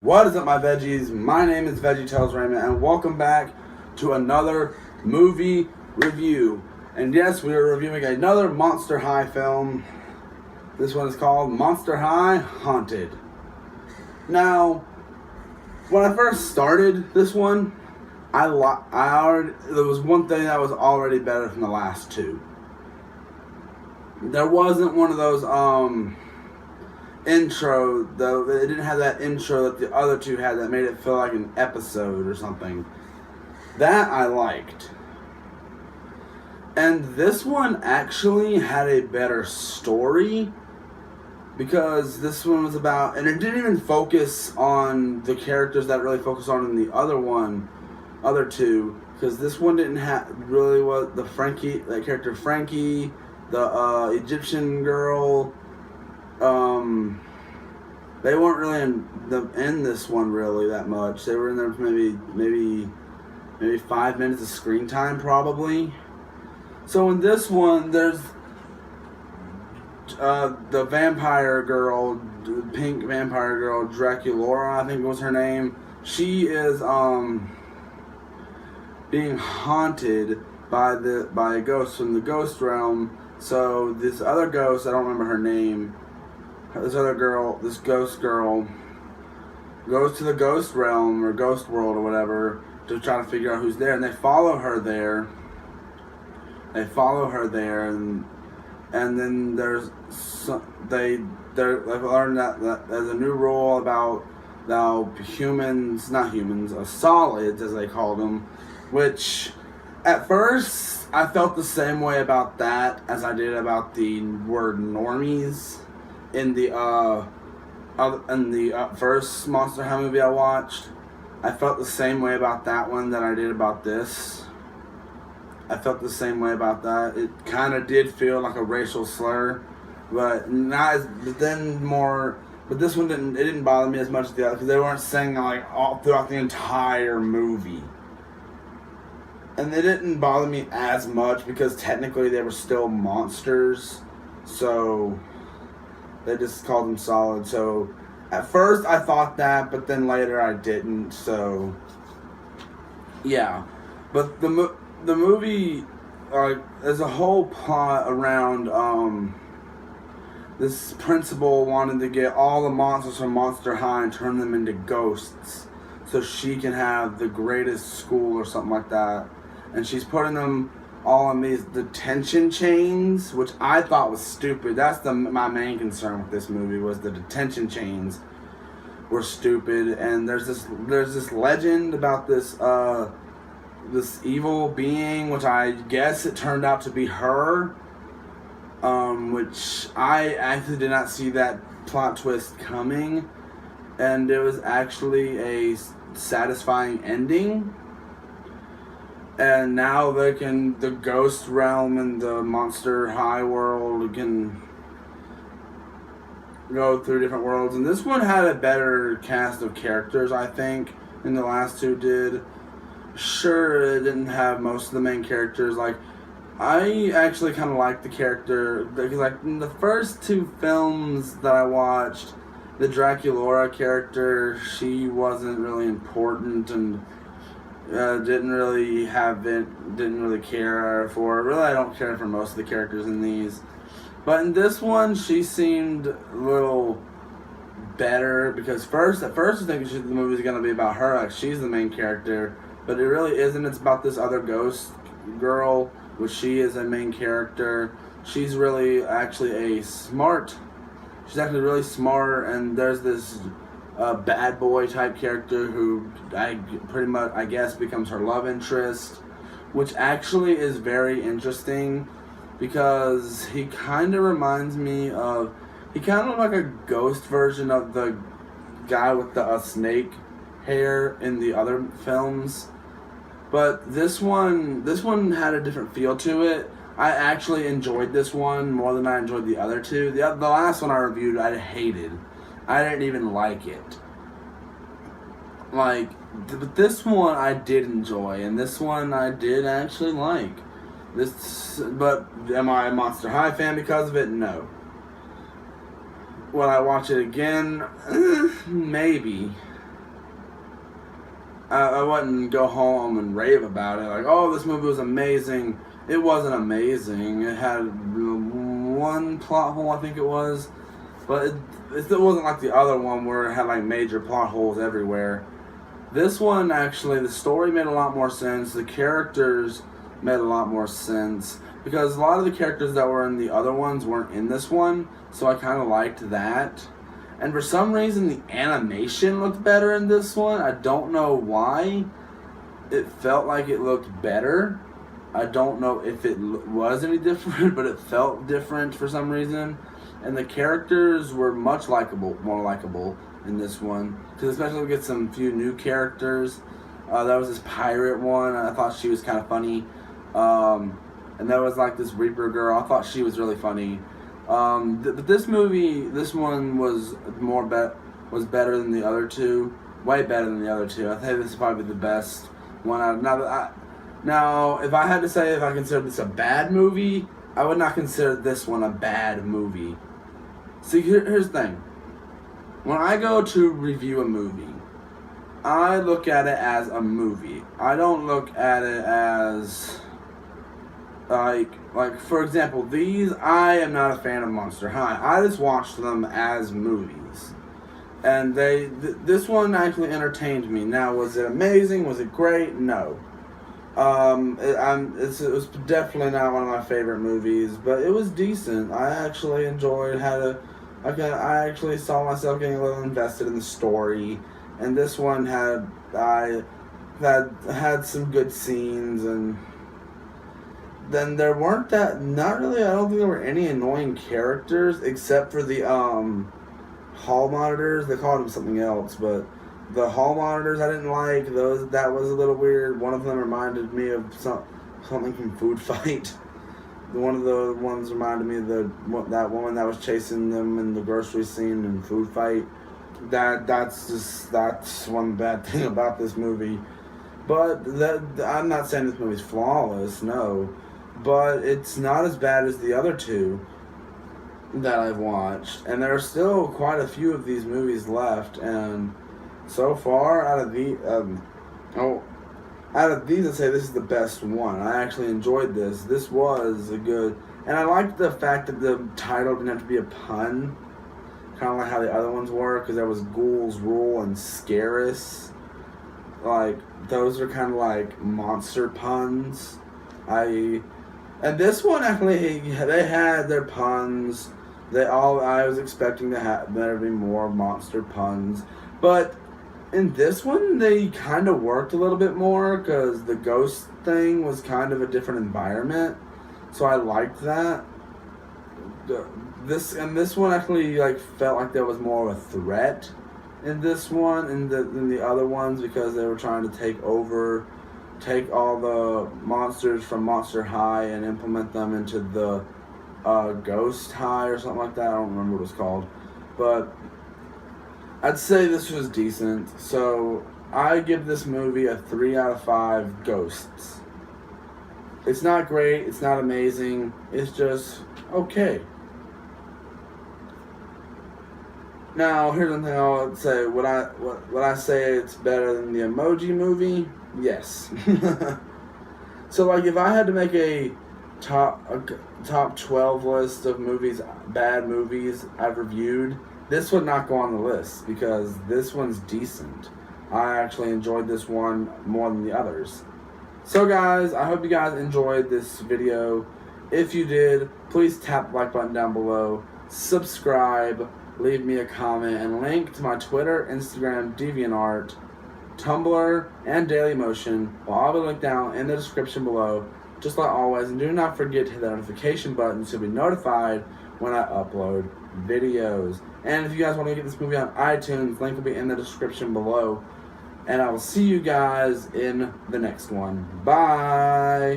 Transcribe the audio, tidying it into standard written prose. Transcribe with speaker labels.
Speaker 1: What is up, my veggies? My name is VeggieTales Raymond, and welcome back to another movie review. And yes, we are reviewing another Monster High film. This one is called Monster High Haunted. Now, when I first started this one, there was one thing that was already better than the last two. There wasn't one of those intro, though. It didn't have that intro that the other two had that made it feel like an episode or something. That I liked. And this one actually had a better story, because this one was about, and it didn't even focus on the characters that it really focused on in the other two, because this one didn't have really what the character Frankie, the Egyptian girl. They weren't really in this one really that much. They were in there for maybe 5 minutes of screen time probably. So in this one, there's the vampire girl, pink vampire girl, Draculaura, I think was her name. She is being haunted by a ghost from the ghost realm. So this other ghost, I don't remember her name. This ghost girl, goes to the ghost realm or ghost world or whatever to try to figure out who's there, and they follow her there. And then they've learned that there's a new rule about solids, as they call them, which at first I felt the same way about that as I did about the word normies in the first Monster High movie I watched. I felt the same way about that one that I did about this. I felt the same way about that. It kind of did feel like a racial slur, but this one didn't bother me as much as the other, because they weren't saying like all throughout the entire movie. And they didn't bother me as much because technically they were still monsters, so they just called them solid. So at first I thought that, but then later I didn't. So yeah, but the movie, there's a whole plot around this principal wanted to get all the monsters from Monster High and turn them into ghosts, so she can have the greatest school or something like that. And she's putting them all on these detention chains, which I thought was stupid. That's my main concern with this movie, was the detention chains were stupid. And there's this legend about this evil being, which I guess it turned out to be her, which I actually did not see that plot twist coming, and it was actually a satisfying ending. And now the ghost realm and the Monster High world can go through different worlds. And this one had a better cast of characters, I think, than the last two did. Sure, it didn't have most of the main characters. Like, I actually kind of liked the character, because like in the first two films that I watched, the Draculaura character, she wasn't really important, and didn't really care for. Really, I don't care for most of the characters in these. But in this one, she seemed a little better, because at first I think the movie's going to be about her, like she's the main character. But it really isn't. It's about this other ghost girl, which she is a main character. She's really actually she's actually really smart, and there's this bad boy type character who I guess becomes her love interest, which actually is very interesting, because he kind of reminds me of, like a ghost version of the guy with the snake hair in the other films. But this one had a different feel to it. I actually enjoyed this one more than I enjoyed the other two. The last one I reviewed, I hated. I didn't even like it. But this one I did enjoy, and this one I did actually like. But am I a Monster High fan because of it? No. Will I watch it again? Maybe. I wouldn't go home and rave about it. Like, oh, this movie was amazing. It wasn't amazing. It had one plot hole, I think it was. But it still wasn't like the other one where it had like major plot holes everywhere. This one, actually, the story made a lot more sense. The characters made a lot more sense. Because a lot of the characters that were in the other ones weren't in this one. So I kind of liked that. And for some reason, the animation looked better in this one. I don't know why. It felt like it looked better. I don't know if it was any different, but it felt different for some reason. And the characters were much more likable in this one. Because especially we get some few new characters. That was this pirate one. I thought she was kind of funny. And there was like this Reaper girl. I thought she was really funny. But this one was better than the other two. Way better than the other two. I think this is probably the best one out of now, if I had to say if I consider this a bad movie, I would not consider this one a bad movie. See, here's the thing. When I go to review a movie, I look at it as a movie. I don't look at it as like for example, I am not a fan of Monster High. I just watched them as movies. And this one actually entertained me. Now, was it amazing? Was it great? No. It was definitely not one of my favorite movies, but it was decent. I actually enjoyed. I actually saw myself getting a little invested in the story, and this one had some good scenes, and then there weren't not really. I don't think there were any annoying characters except for the hall monitors. They called them something else, but the hall monitors I didn't like. That was a little weird. One of them reminded me of something from Food Fight. One of the ones reminded me of that woman that was chasing them in the grocery scene in Food Fight. That's one bad thing about this movie. But I'm not saying this movie's flawless, no. But it's not as bad as the other two that I've watched. And there are still quite a few of these movies left, and so far, out of these, I'd say this is the best one. I actually enjoyed this. This was a good, and I liked the fact that the title didn't have to be a pun, kind of like how the other ones were, because there was Ghouls Rule and Scarus. Like, those are kind of like monster puns. And this one actually, they had their puns. I was expecting there to be more monster puns, but in this one, they kind of worked a little bit more because the ghost thing was kind of a different environment, so I liked that. This one actually felt like there was more of a threat in this one than the other ones, because they were trying to take all the monsters from Monster High and implement them into the Ghost High or something like that. I don't remember what it was called, but I'd say this was decent, so I give this movie a 3 out of 5 ghosts. It's not great, it's not amazing, it's just okay. Now, here's one thing I would say. Would I say it's better than the Emoji Movie? Yes. So, if I had to make a top 12 list of bad movies I've reviewed, this would not go on the list, because this one's decent. I actually enjoyed this one more than the others. So guys, I hope you guys enjoyed this video. If you did, please tap the like button down below, subscribe, leave me a comment, and link to my Twitter, Instagram, DeviantArt, Tumblr, and Dailymotion will all be linked down in the description below, just like always. And do not forget to hit the notification button so you'll be notified when I upload videos. And if you guys want to get this movie on iTunes, link will be in the description below. And I will see you guys in the next one. Bye!